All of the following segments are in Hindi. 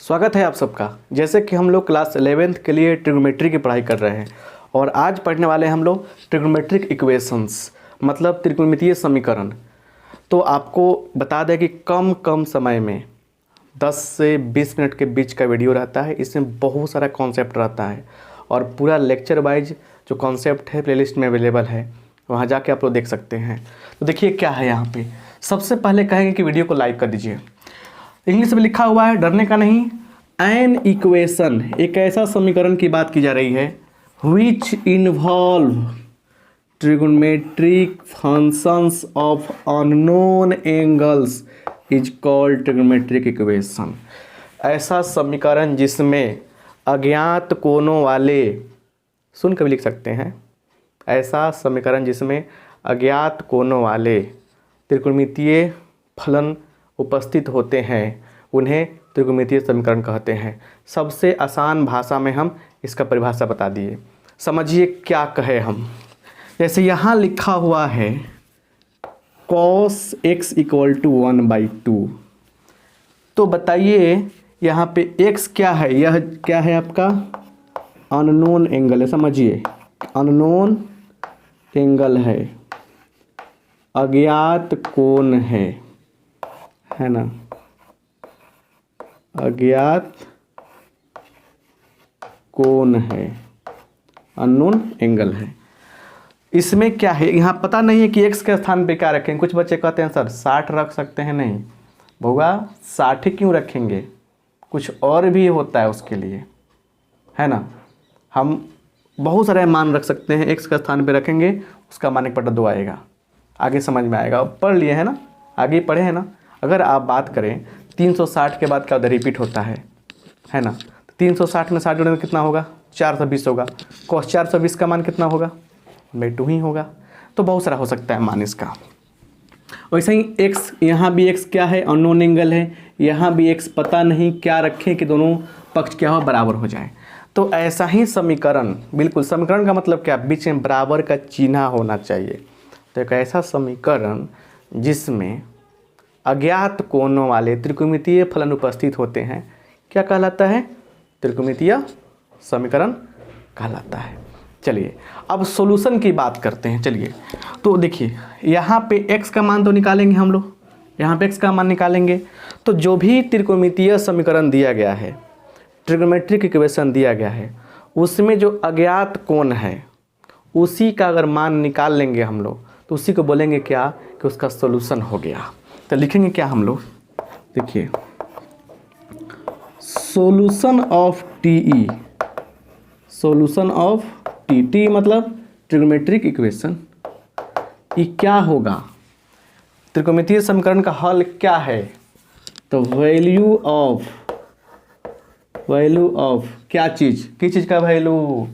स्वागत है आप सबका। जैसे कि हम लोग क्लास 11th के लिए ट्रिग्नोमेट्री की पढ़ाई कर रहे हैं और आज पढ़ने वाले हैं हम लोग ट्रिग्नोमेट्रिक इक्वेशंस, मतलब त्रिकोणमितीय समीकरण। तो आपको बता दें कि कम समय में 10 से 20 मिनट के बीच का वीडियो रहता है। इसमें बहुत सारा कॉन्सेप्ट रहता है और पूरा लेक्चर वाइज जो कॉन्सेप्ट है प्लेलिस्ट में अवेलेबल है, वहाँ जाके आप लोग देख सकते हैं। तो देखिए क्या है यहाँ पे। सबसे पहले कहेंगे कि वीडियो को लाइक कर दीजिए। इंग्लिश में लिखा हुआ है, डरने का नहीं। एन इक्वेशन, एक ऐसा समीकरण की बात की जा रही है which involve trigonometric functions of unknown angles is called trigonometric equation. ऐसा समीकरण जिसमें अज्ञात कोणों वाले, सुन कर भी लिख सकते हैं, ऐसा समीकरण जिसमें अज्ञात कोणों वाले त्रिकोणमितीय फलन उपस्थित होते हैं उन्हें त्रिकोणमितीय समीकरण कहते हैं। सबसे आसान भाषा में हम इसका परिभाषा बता दिए। समझिए क्या कहे हम। जैसे यहाँ लिखा हुआ है cos x = 1/2, तो बताइए यहाँ पे x क्या है? यह क्या है आपका? अननोन एंगल है। समझिए अननोन एंगल है, अज्ञात कोण है ना, अज्ञात कोण है, अननोन एंगल है। इसमें क्या है, यहाँ पता नहीं है कि x के स्थान पे क्या रखें। कुछ बच्चे कहते हैं सर 60 रख सकते हैं। नहीं भैया, 60 ही क्यों रखेंगे, कुछ और भी होता है उसके लिए, है ना। हम बहुत सारे मान रख सकते हैं। x के स्थान पे रखेंगे, उसका मान 1/2 आएगा। आगे समझ में आएगा। पढ़ लिए है ना, आगे पढ़े हैं ना। अगर आप बात करें 360 के बाद क्या होता है, रिपीट होता है ना। 360 में 60 जोड़ने में कितना होगा? 420 होगा। cos 420 का मान कितना होगा? 2 ही होगा। तो बहुत सारा हो सकता है मान इसका। वैसे ही x, यहाँ भी x क्या है? अननोन एंगल है। यहाँ भी x पता नहीं क्या रखें कि दोनों पक्ष क्या हो, बराबर हो जाए। तो ऐसा ही समीकरण, बिल्कुल समीकरण का मतलब क्या, बीच में बराबर का चिन्ह होना चाहिए। तो एक ऐसा समीकरण जिसमें अज्ञात कोणों वाले त्रिकोणमितीय फलन उपस्थित होते हैं क्या कहलाता है? त्रिकोणमितीय समीकरण कहलाता है। चलिए अब सॉल्यूशन की बात करते हैं। चलिए तो देखिए यहाँ पे x का मान तो निकालेंगे हम लोग, यहाँ पे x का मान निकालेंगे। तो जो भी त्रिकोणमितीय समीकरण दिया गया है, ट्रिगोनोमेट्रिक इक्वेशन दिया गया है, उसमें जो अज्ञात कोण है उसी का अगर मान निकाल लेंगे हम लोग, तो उसी को बोलेंगे क्या कि उसका सॉल्यूशन हो गया। तो लिखेंगे क्या हम लोग, देखिए solution of T, solution of T मतलब ट्रिगोनोमेट्रिक इक्वेशन। ये क्या होगा? त्रिकोणमितीय समीकरण का हल क्या है? तो वैल्यू ऑफ क्या चीज, किस चीज का वैल्यू?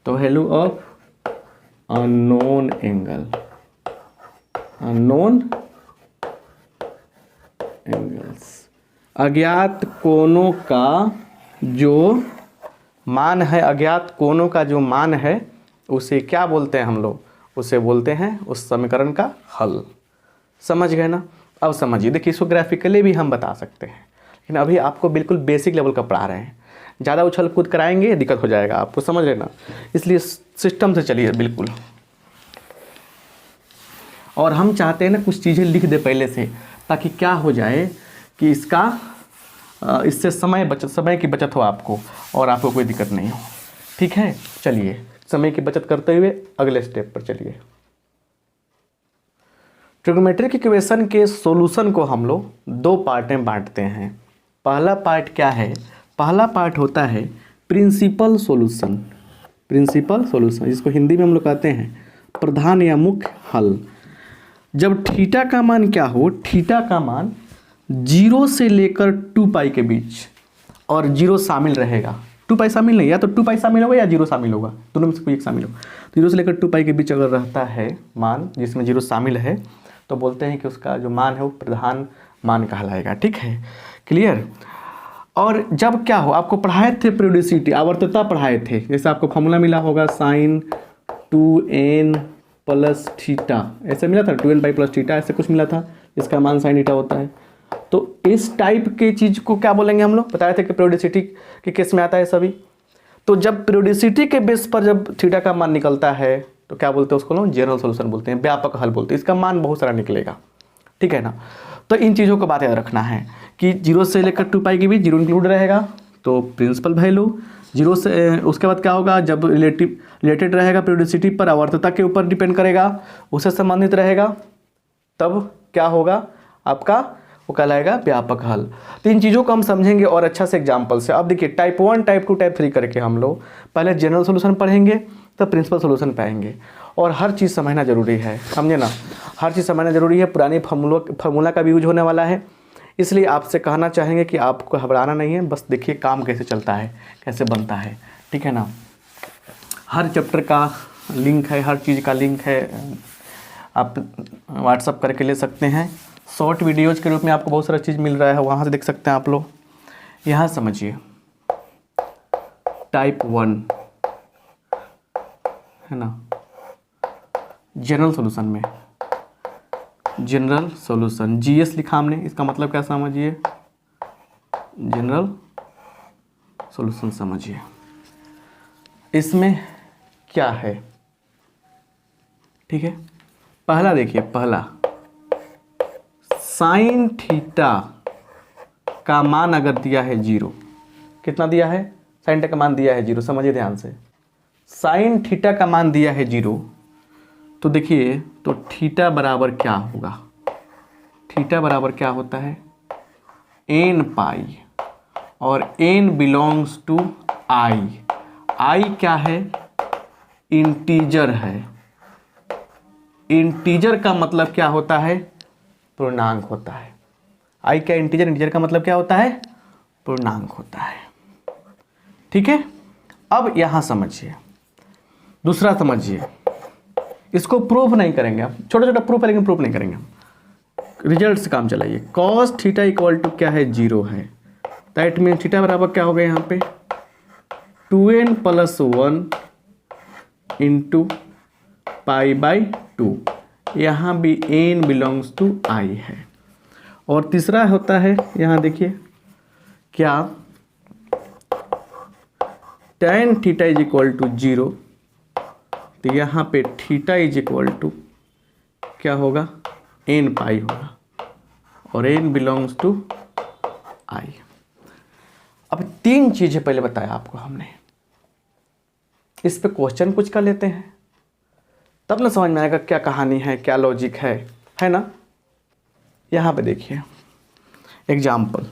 तो value of unknown angle, unknown angles, अज्ञात कोणों का जो मान है, अज्ञात कोणों का जो मान है उसे क्या बोलते हैं हम लोग? उसे बोलते हैं उस समीकरण का हल। समझ गए ना। अब समझिए, देखिए इसको ग्राफिकली भी हम बता सकते हैं, लेकिन अभी आपको बिल्कुल बेसिक लेवल का पढ़ा रहे हैं। ज़्यादा उछल कूद कराएंगे दिक्कत हो जाएगा आपको, समझ लेना। इसलिए सिस्टम से चलिए बिल्कुल। और हम चाहते हैं ना कुछ चीज़ें लिख दे पहले से, ताकि क्या हो जाए कि इससे समय की बचत हो आपको और आपको कोई दिक्कत नहीं हो। ठीक है, चलिए समय की बचत करते हुए अगले स्टेप पर चलिए। ट्रिगोनोमेट्रिक इक्वेशन के सॉल्यूशन को हम लोग 2 पार्ट में बांटते हैं। पहला पार्ट क्या है? पहला पार्ट होता है प्रिंसिपल सॉल्यूशन, प्रिंसिपल सॉल्यूशन, जिसको हिंदी में हम लोग कहते हैं प्रधान या मुख्य हल। जब थीटा का मान क्या हो, थीटा का मान 0 से लेकर 2π के बीच, और 0 शामिल रहेगा। 2π शामिल नहीं, या तो 2π शामिल होगा या 0 शामिल होगा, दोनों में से कोई एक शामिल होगा। 0 से लेकर 2π के बीच अगर रहता है मान जिसमें 0 शामिल है, तो बोलते हैं कि उसका जो मान है वो प्रधान मान कहलाएगा। ठीक है, क्लियर। और जब क्या हो, आपको पढ़ाए थे पीरियोडिसिटी, आवर्तता पढ़ाए थे। जैसे आपको फॉर्मूला मिला होगा sin 2n + थीटा, ऐसे मिला था 2n/+ थीटा, ऐसे कुछ मिला था, इसका मान sin थीटा होता है। तो इस टाइप की चीज़ को क्या बोलेंगे हम लोग, बताए थे कि पीरियोडिसिटी के केस में आता है सभी। तो जब पीरियोडिसिटी के बेस पर जब थीटा का मान निकलता है तो क्या बोलते हैं उसको लोग, जनरल सोल्यूशन बोलते हैं, व्यापक हल बोलते हैं। इसका मान बहुत सारा निकलेगा, ठीक है ना। तो इन चीज़ों को बात याद रखना है कि 0 से लेकर 2 पाई के बीच 0 इंक्लूड रहेगा तो प्रिंसिपल वैल्यू, 0 से उसके बाद क्या होगा, जब रिलेटेड रहेगा पीरियोडिसिटी पर, आवर्तता के ऊपर डिपेंड करेगा, उससे संबंधित रहेगा, तब क्या होगा आपका, वो कहलाएगा व्यापक हल। तो इन चीज़ों को हम समझेंगे और अच्छा से एग्जाम्पल से। अब देखिए टाइप 1, टाइप 2, टाइप 3 करके हम लोग पहले जनरल सोल्यूशन पढ़ेंगे, तब प्रिंसिपल सोल्यूशन पाएंगे। और हर चीज़ समझना जरूरी है, समझे ना, हर चीज़ समझना जरूरी है। पुरानी फार्मूला का भी यूज होने वाला है, इसलिए आपसे कहना चाहेंगे कि आपको घबराना नहीं है, बस देखिए काम कैसे चलता है, कैसे बनता है, ठीक है ना। हर चैप्टर का लिंक है, हर चीज़ का लिंक है, आप व्हाट्सअप करके ले सकते हैं। शॉर्ट वीडियोज़ के रूप में आपको बहुत सारा चीज़ मिल रहा है, वहाँ से देख सकते हैं आप लोग। यहाँ समझिए टाइप 1 है ना, जनरल सॉल्यूशन में, जनरल सॉल्यूशन जीएस लिखा हमने, इसका मतलब क्या समझिए, जनरल सॉल्यूशन समझिए। इसमें क्या है, ठीक है। पहला देखिए, पहला साइन थीटा का मान अगर दिया है 0, कितना दिया है, साइन थीटा का मान दिया है 0, समझिए ध्यान से। साइन थीटा का मान दिया है 0, तो देखिए तो थीटा बराबर क्या होगा, थीटा बराबर क्या होता है, n पाई, और n belongs to i। i क्या है, इंटीजर है। इंटीजर का मतलब क्या होता है, पूर्णांक होता है। i क्या इंटीजर, इंटीजर का मतलब क्या होता है, पूर्णांक होता है, ठीक है। अब यहां समझिए, दूसरा समझिए, इसको प्रूफ नहीं करेंगे आप, छोटा छोटा प्रूफ करेंगे, प्रूफ नहीं करेंगे हम, रिजल्ट से काम चलाइए। कॉस थीटा इक्वल टू क्या है, 0 है, दैट मीन थीटा बराबर क्या हो गया यहाँ पे 2n + 1 इंटू पाई बाई 2, यहाँ भी n बिलोंग्स टू i है। और तीसरा होता है, यहाँ देखिए क्या, tan theta is equal to 0, तो यहाँ पे थीटा इज इक्वल टू क्या होगा, n पाई होगा, और n बिलोंग्स टू i। अब 3 चीजें पहले बताया आपको हमने, इस पे क्वेश्चन कुछ कर लेते हैं, तब ना समझ में आएगा क्या कहानी है, क्या लॉजिक है ना। यहाँ पे देखिए एग्जाम्पल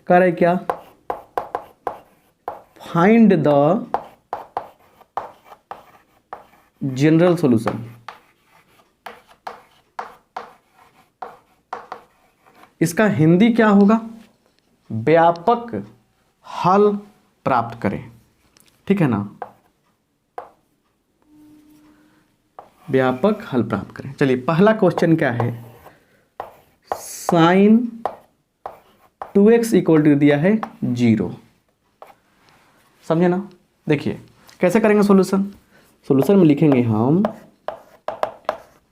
कह रहे क्या, फाइंड द जनरल सॉल्यूशन। इसका हिंदी क्या होगा, व्यापक हल प्राप्त करें, ठीक है ना, व्यापक हल प्राप्त करें। चलिए पहला क्वेश्चन क्या है, साइन 2x इक्वल टू दिया है 0, समझे ना। देखिए कैसे करेंगे सॉल्यूशन, सॉल्यूशन में लिखेंगे हम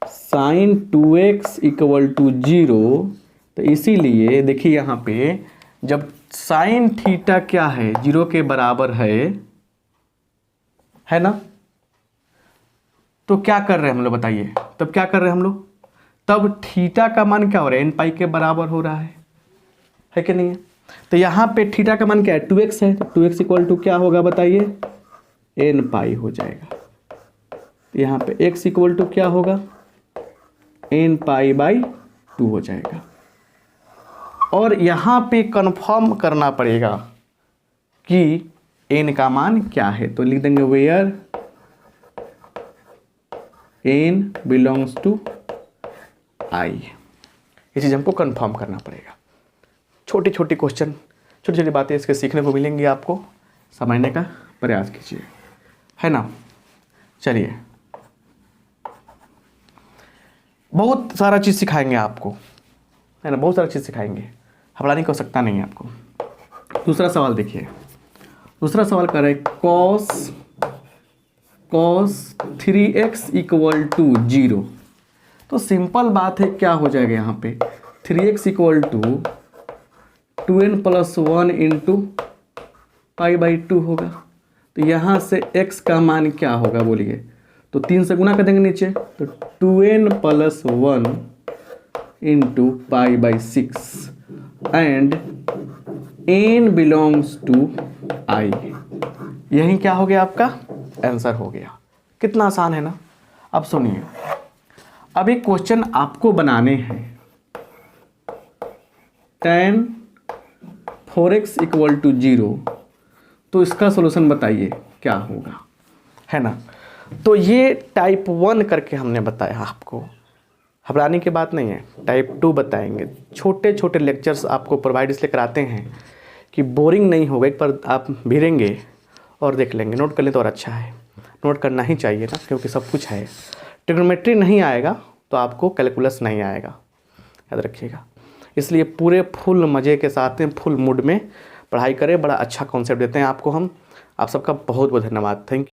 साइन 2x इक्वल टू 0, तो इसीलिए देखिए यहाँ पे जब साइन थीटा क्या है 0 के बराबर है ना, तो क्या कर रहे हैं हम लोग बताइए, तब क्या कर रहे हैं हम लोग, तब थीटा का मान क्या हो रहा है, n पाई के बराबर हो रहा है कि नहीं है। तो यहाँ पे थीटा का मान क्या है, 2x है, तो 2x इक्वल टू क्या होगा बताइए, n पाई हो जाएगा। तो यहाँ पे x इक्वल टू क्या होगा, n पाई बाई 2 हो जाएगा। और यहाँ पे कंफर्म करना पड़ेगा कि n का मान क्या है, तो लिख देंगे where n belongs to i। ये चीज़ हमको कंफर्म करना पड़ेगा। छोटी छोटी क्वेश्चन, छोटी छोटी बातें इसके सीखने को मिलेंगी, आपको समझने का प्रयास कीजिए, है ना। चलिए बहुत सारा चीज़ सिखाएंगे आपको, है ना, बहुत सारा चीज़ सिखाएंगे, घबराने की आवश्यकता नहीं है आपको। दूसरा सवाल देखिए, दूसरा सवाल कर रहे कॉस 3x इक्वल टू 0, तो सिंपल बात है, क्या हो जाएगा यहाँ पे 3x equal to 2n plus 1 into π/2 होगा। तो यहाँ से x का मान क्या होगा बोलिए, तो 3 से गुना कर देंगे नीचे, तो 2n plus 1 into π/6 and n belongs to i। यही क्या हो गया, आपका आंसर हो गया। कितना आसान है ना। अब सुनिए, अब एक क्वेश्चन आपको बनाने हैं, tan 4x इक्वल टू 0, तो इसका सॉल्यूशन बताइए क्या होगा, है ना। तो ये टाइप 1 करके हमने बताया आपको, घबराने की बात नहीं है। टाइप 2 बताएंगे, छोटे छोटे लेक्चर्स आपको प्रोवाइड इसलिए कराते हैं कि बोरिंग नहीं होगा। एक बार आप भिड़ेंगे और देख लेंगे, नोट कर लें तो और अच्छा है। नोट करना ही चाहिए ना, क्योंकि सब कुछ है। ट्रिग्नोमेट्री नहीं आएगा तो आपको कैलकुलस नहीं आएगा, याद रखिएगा। इसलिए पूरे फुल मज़े के साथ में, फुल मूड में पढ़ाई करें। बड़ा अच्छा कॉन्सेप्ट देते हैं आपको हम। आप सबका बहुत बहुत धन्यवाद। Thank you.